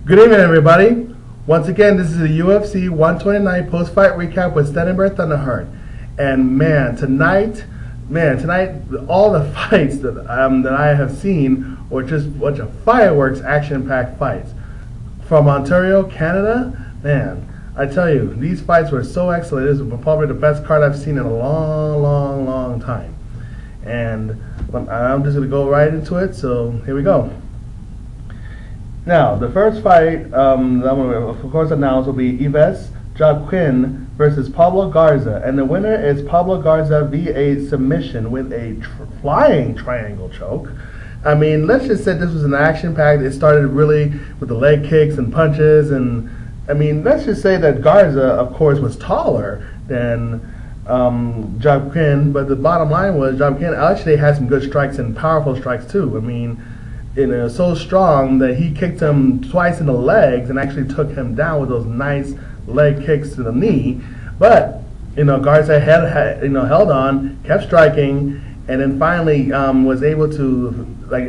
Good evening, everybody. Once again, this is a UFC 129 post-fight recap with Stenenberg Thunderheart. And tonight, all the fights that I have seen were just a bunch of fireworks, action-packed fights. From Ontario, Canada, man, I tell you, these fights were so excellent. This is probably the best card I've seen in a long time. And I'm just going to go right into it, so here we go. Now, the first fight that I'm going to, of course, announce will be Yves Jacquin versus Pablo Garza. And the winner is Pablo Garza via submission with a flying triangle choke. I mean, let's just say this was an action-packed. It started really with the leg kicks and punches. And, I mean, let's just say that Garza, of course, was taller than Jacquin. But the bottom line was Jacquin actually had some good strikes and powerful strikes, too. I mean, so strong that he kicked him twice in the legs and actually took him down with those nice leg kicks to the knee. But Garza held on, kept striking, and then finally was able to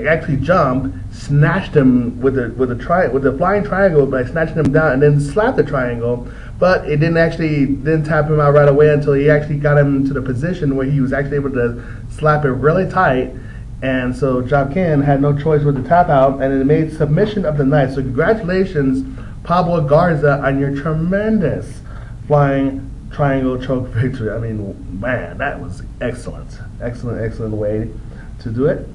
actually jump, snatched him with the flying triangle by snatching him down, and then slapped the triangle. But it didn't tap him out right away until he actually got him to the position where he was actually able to slap it really tight. And so Jacquin had no choice but to tap out, and it made submission of the night. So congratulations, Pablo Garza, on your tremendous flying triangle choke victory. I mean, man, that was excellent. Excellent way to do it.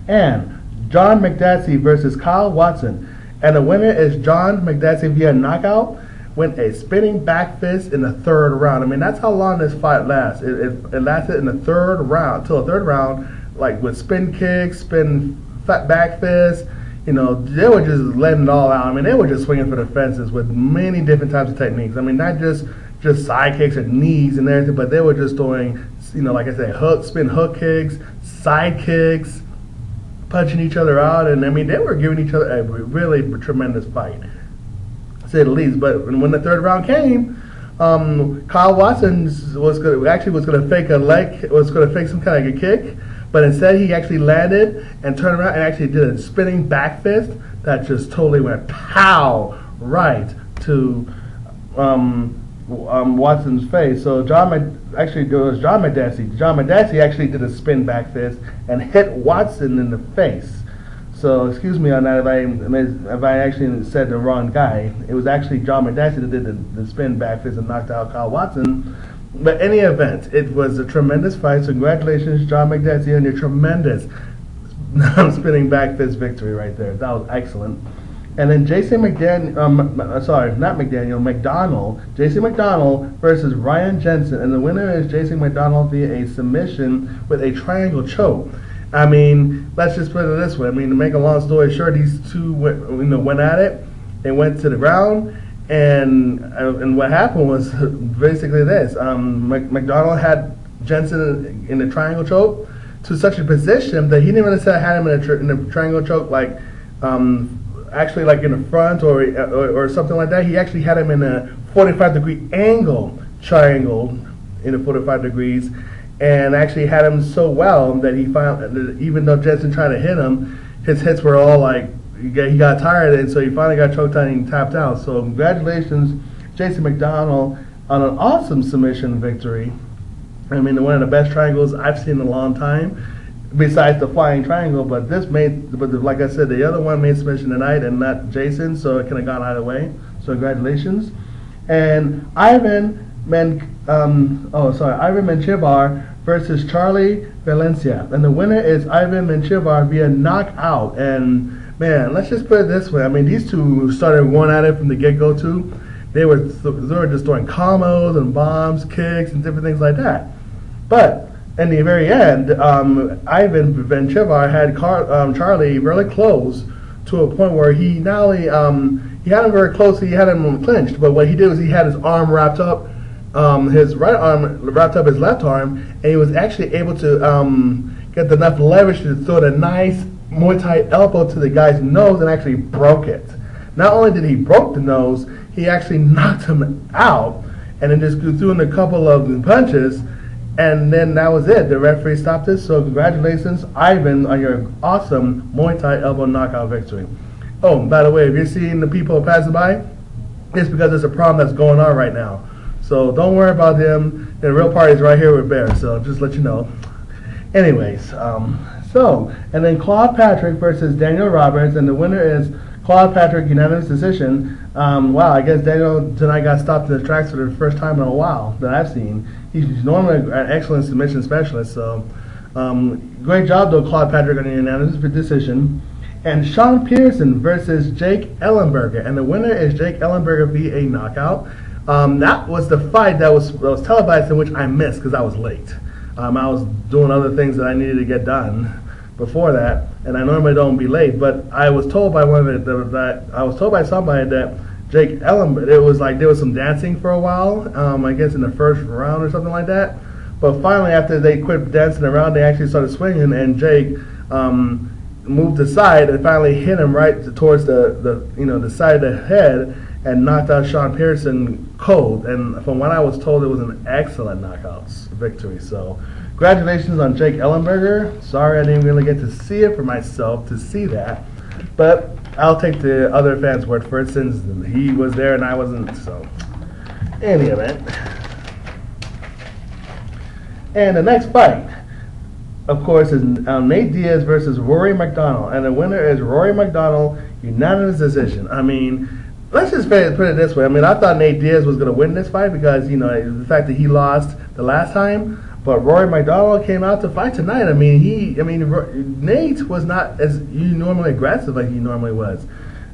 And John McDassie versus Kyle Watson. And the winner is John McDassie via knockout with a spinning back fist in the third round. I mean, that's how long this fight lasts. It lasted in the third round, till the third round, like with spin kicks, spin back fists. They were just letting it all out. I mean, they were just swinging for the fences with many different types of techniques. I mean, not just side kicks and knees and everything, but they were just doing, like I said, spin hook kicks, side kicks, punching each other out. And I mean, they were giving each other a really tremendous fight, to say the least. But when the third round came, Kyle Watson was going to fake some kind of a kick. But instead, he actually landed and turned around and actually did a spinning back fist that just totally went pow right to Watson's face. So John McDassie actually did a spin back fist and hit Watson in the face. So excuse me on that if I actually said the wrong guy. It was actually John McDassie that did the spin back fist and knocked out Kyle Watson. But any event, it was a tremendous fight. So congratulations, John McDassie, on your tremendous spinning back fist victory right there. That was excellent. And then Jason McDonald versus Ryan Jensen. And the winner is Jason McDonald via a submission with a triangle choke. I mean, let's just put it this way. I mean, to make a long story short, these two went at it and went to the ground. And what happened was basically this. McDonald had Jensen in the triangle choke to such a position that he didn't even necessarily have him in the triangle choke, actually like in the front or something like that. He actually had him in a 45-degree angle triangle in the 45 degrees, and actually had him so well that he found that even though Jensen tried to hit him, his hits were all like, he got tired, and so he finally got choked out and tapped out. So congratulations, Jason McDonald, on an awesome submission victory. I mean, one of the best triangles I've seen in a long time, besides the flying triangle. But like I said, the other one made submission tonight, and not Jason, so it could have gone either way. So congratulations. And Ivan Menchivar versus Charlie Valencia, and the winner is Ivan Menchivar via knockout. And man, let's just put it this way. I mean, these two started one at it from the get-go, too. They were just throwing combos and bombs, kicks, and different things like that. But in the very end, Ivan Menchivar had Charlie really close to a point where he not only he had him very close, he had him clinched, but what he did was he had his arm wrapped up, his right arm wrapped up his left arm, and he was actually able to get enough leverage to throw the nice Muay Thai elbow to the guy's nose and actually broke it. Not only did he broke the nose, he actually knocked him out, and then just threw in a couple of punches, and then that was it. The referee stopped it. So congratulations, Ivan, on your awesome Muay Thai elbow knockout victory. Oh, by the way, if you're seeing the people passing by, it's because there's a problem that's going on right now. So don't worry about them. The real party's right here with Bear. So just let you know. Anyways, and then Claude Patrick versus Daniel Roberts, and the winner is Claude Patrick, unanimous decision. Wow, I guess Daniel tonight got stopped in the tracks for the first time in a while that I've seen. He's normally an excellent submission specialist. So great job though, Claude Patrick, on a unanimous decision. And Sean Pearson versus Jake Ellenberger, and the winner is Jake Ellenberger via knockout. That was the fight that was televised, in which I missed because I was late. I was doing other things that I needed to get done before that, and I normally don't be late. But I was told by somebody that Jake Ellenberger, it was like there was some dancing for a while. I guess in the first round or something like that. But finally, after they quit dancing around, they actually started swinging, and Jake moved aside and finally hit him right towards the side of the head and knocked out Sean Pearson cold. And from what I was told, it was an excellent knockout victory. So congratulations on Jake Ellenberger. Sorry I didn't really get to see it for myself to see that, but I'll take the other fans' word for it since he was there and I wasn't. So in any event, and the next fight, of course, is Nick Diaz versus Rory MacDonald, and the winner is Rory MacDonald, unanimous decision. I mean, let's just put it this way. I mean, I thought Nick Diaz was going to win this fight because, the fact that he lost the last time, but Rory MacDonald came out to fight tonight. I mean, Nate was not as normally aggressive like he normally was.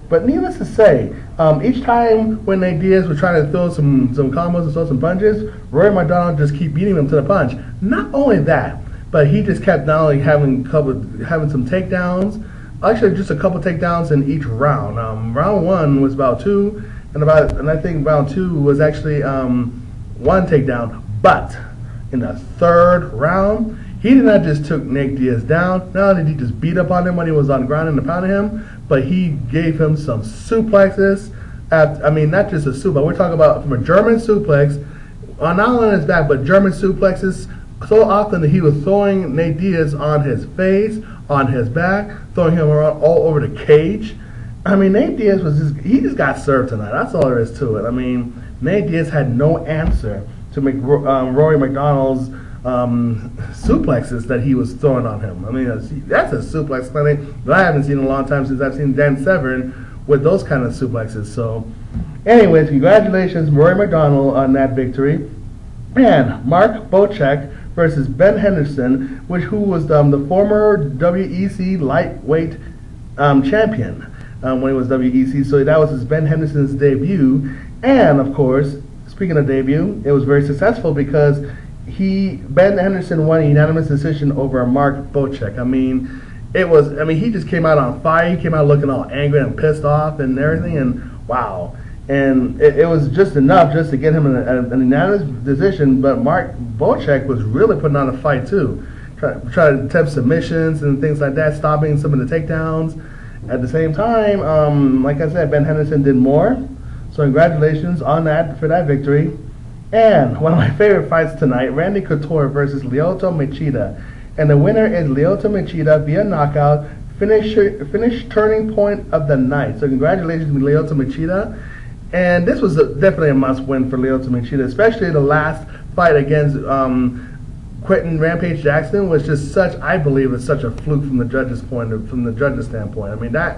But needless to say, each time when Nick Diaz was trying to throw some combos and throw some punches, Rory MacDonald just keep beating him to the punch. Not only that, but he just kept not only having some takedowns, actually just a couple takedowns in each round. Round one was about 2, and I think round 2 was actually 1 takedown. But in the third round, he did not just took Nick Diaz down. Not only did he just beat up on him when he was on the ground and pounding him, but he gave him some suplexes. Not just a suplex. We're talking about from a German suplex, not only on his back, but German suplexes. So often that he was throwing Nate Diaz on his face, on his back, throwing him around all over the cage. I mean, Nate Diaz he just got served tonight. That's all there is to it. I mean, Nate Diaz had no answer to Rory MacDonald's suplexes that he was throwing on him. I mean, that's a suplex clinic that I haven't seen in a long time since I've seen Dan Severn with those kind of suplexes. So, anyways, congratulations, Rory MacDonald, on that victory. And Mark Bocek versus Ben Henderson, who was the former WEC lightweight champion when he was WEC. So that was Ben Henderson's debut. And of course, speaking of debut, it was very successful because Ben Henderson won a unanimous decision over Mark Bocek. He just came out on fire. He came out looking all angry and pissed off and everything. And wow. And it was just enough just to get him an unanimous decision, but Mark Bocek was really putting on a fight too. Try to attempt submissions and things like that, stopping some of the takedowns. At the same time, like I said, Ben Henderson did more. So congratulations on that for that victory. And one of my favorite fights tonight, Randy Couture versus Lyoto Machida. And the winner is Lyoto Machida via knockout, finish turning point of the night. So congratulations to Lyoto Machida. And this was definitely a must-win for Lyoto Machida, especially the last fight against Quentin Rampage Jackson was just I believe, it's such a fluke from the judges' standpoint. I mean, I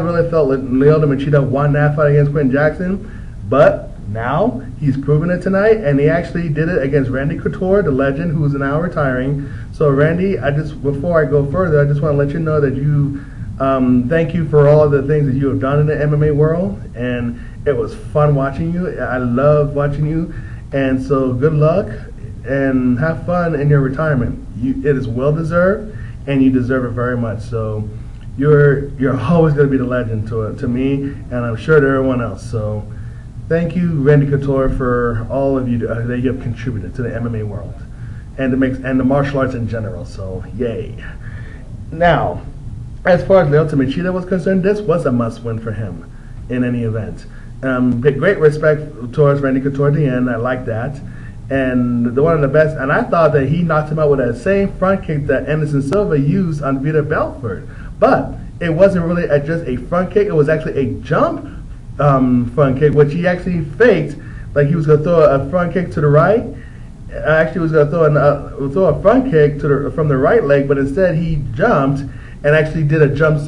really felt that Lyoto Machida won that fight against Quentin Jackson, but now he's proven it tonight, and he actually did it against Randy Couture, the legend, who's now retiring. So, Randy, before I go further, I just want to let you know that thank you for all of the things that you have done in the MMA world, and it was fun watching you. I love watching you, and so good luck and have fun in your retirement. It is well deserved, and you deserve it very much. So you're always going to be the legend to me, and I'm sure to everyone else. So thank you, Randy Couture, for all of you that you have contributed to the MMA world and the martial arts in general. So yay! Now, as far as Lyoto Machida was concerned, this was a must-win for him in any event. Great respect towards Randy Couture at the end. I like that. And one of the best, and I thought that he knocked him out with that same front kick that Anderson Silva used on Vitor Belfort. But it wasn't really just a front kick. It was actually a jump front kick, which he actually faked. Like he was going to throw a front kick to the right. Actually, was going to throw a front kick from the right leg, but instead he jumped and actually did a jump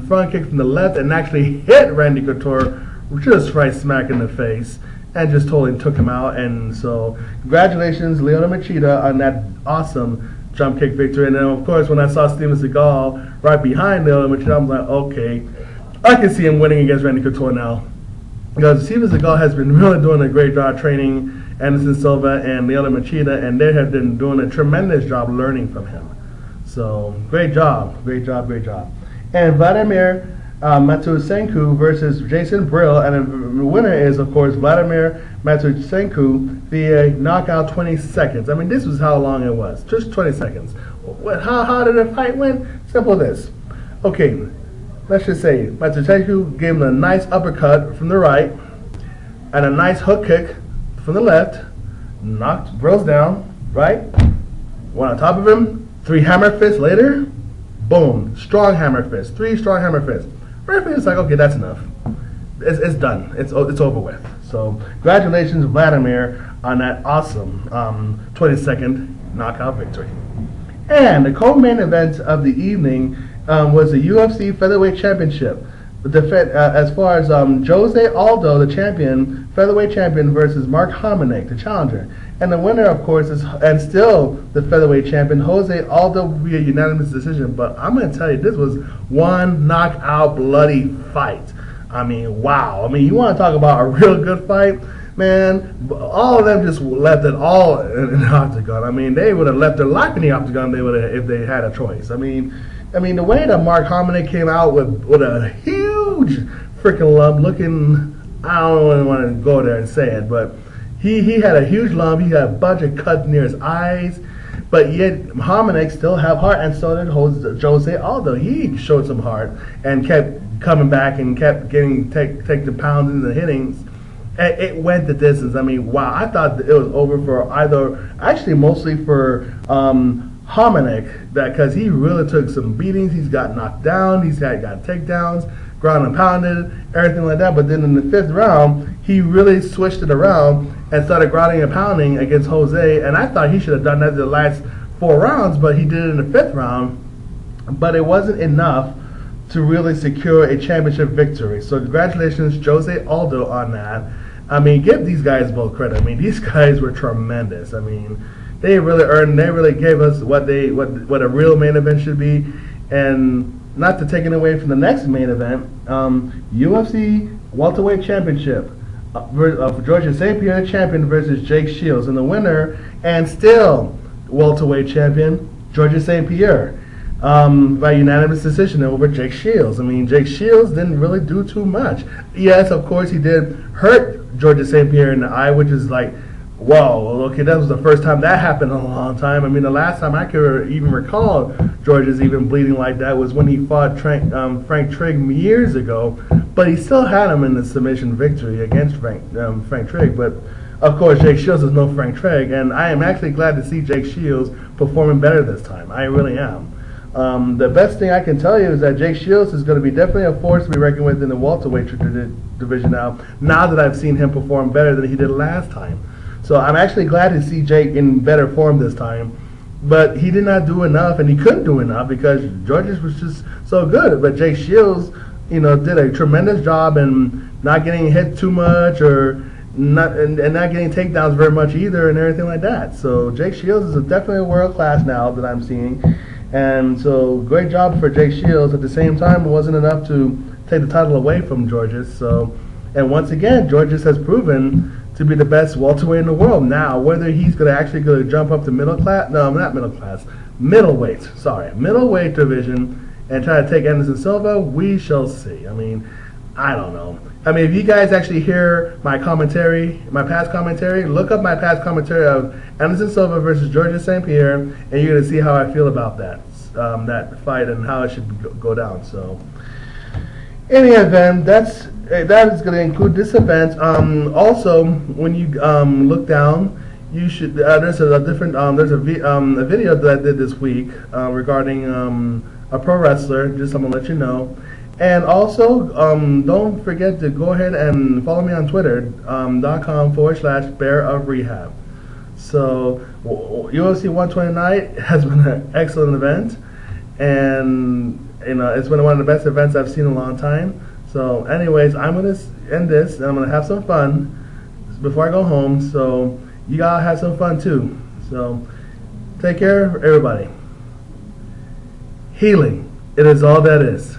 front kick from the left and actually hit Randy Couture just right smack in the face and just totally took him out. And so, congratulations, Lyoto Machida, on that awesome jump kick victory. And then, of course, when I saw Steven Seagal right behind Lyoto Machida, I'm like, okay, I can see him winning against Randy Couture now. Because Steven Seagal has been really doing a great job training Anderson Silva and Lyoto Machida, and they have been doing a tremendous job learning from him. So, great job, great job, great job. And Vladimir Matyushenko versus Jason Brilz, and the winner is, of course, Vladimir Matyushenko via knockout 20 seconds. I mean, this was how long it was, just 20 seconds. How did the fight win? Simple this. Okay, let's just say Matyushenko gave him a nice uppercut from the right and a nice hook kick from the left, knocked Brilz down, right? Went on top of him, 3 hammer fists later, boom, strong hammer fists, 3 strong hammer fists. Referee is like, okay, that's enough. It's done. It's over with. So, congratulations, Vladimir, on that awesome 20-second knockout victory. And the co-main event of the evening was the UFC Featherweight Championship. As far as Jose Aldo, the champion, featherweight champion, versus Mark Hominick, the challenger. And the winner, of course, is, and still the featherweight champion, Jose Aldo via unanimous decision. But I'm going to tell you, this was one knockout bloody fight. I mean, wow. I mean, you want to talk about a real good fight? Man, all of them just left it all in the octagon. I mean, they would have left their life in the octagon if they had a choice. I mean, the way that Mark Hominick came out with a huge freaking lump looking, I don't want to go there and say it, but he had a huge lump. He had a bunch of cuts near his eyes, but yet Hominick still have heart, and so did Jose Aldo. He showed some heart and kept coming back and kept getting take the pounds and the hittings. And it went the distance. I mean, wow! I thought that it was over for either, actually mostly for Hominick, that because he really took some beatings. He's got knocked down. He's got takedowns, ground and pounded, everything like that. But then in the 5th round, he really switched it around and started grounding and pounding against Jose. And I thought he should have done that the last 4 rounds, but he did it in the 5th round. But it wasn't enough to really secure a championship victory. So congratulations, Jose Aldo, on that. I mean, give these guys both credit. I mean, these guys were tremendous. I mean, they really gave us what a real main event should be. And not to take it away from the next main event, UFC Welterweight Championship. Georgia St. Pierre champion versus Jake Shields, and the winner and still welterweight champion Georgia St. Pierre by unanimous decision over Jake Shields. I mean, Jake Shields didn't really do too much. Yes, of course he did hurt Georgia St. Pierre in the eye, which is like, whoa, okay, that was the first time that happened in a long time. I mean, the last time I could even recall Georgia's even bleeding like that was when he fought Frank Trigg years ago, but he still had him in the submission victory against Frank Trigg. But, of course, Jake Shields is no Frank Trigg, and I am actually glad to see Jake Shields performing better this time. I really am. The best thing I can tell you is that Jake Shields is going to be definitely a force to be reckoned with in the welterweight division now that I've seen him perform better than he did last time. So I'm actually glad to see Jake in better form this time. But he did not do enough, and he couldn't do enough because Georges was just so good. But Jake Shields, did a tremendous job in not getting hit too much or not getting takedowns very much either and everything like that. So Jake Shields is definitely a world class now that I'm seeing. And so great job for Jake Shields. At the same time, it wasn't enough to take the title away from Georges. So, and once again, Georges has proven to be the best welterweight in the world. Now, whether he's actually going to jump up to middleweight division and try to take Anderson Silva, we shall see. I mean, I don't know. I mean, if you guys actually hear my commentary, my past commentary, look up my past commentary of Anderson Silva versus Georgia St. Pierre, and you're going to see how I feel about that fight and how it should go down. So, in any event, that is going to include this event. Also, when you look down, you should there's a video that I did this week regarding a pro wrestler. Just I'm gonna let you know. And also, don't forget to go ahead and follow me on Twitter, .com/Bear of Rehab. So UFC 129 has been an excellent event, and it's been one of the best events I've seen in a long time. So anyways, I'm going to end this, and I'm going to have some fun before I go home, so you gotta have some fun too. So take care, everybody. Healing, it is all that is.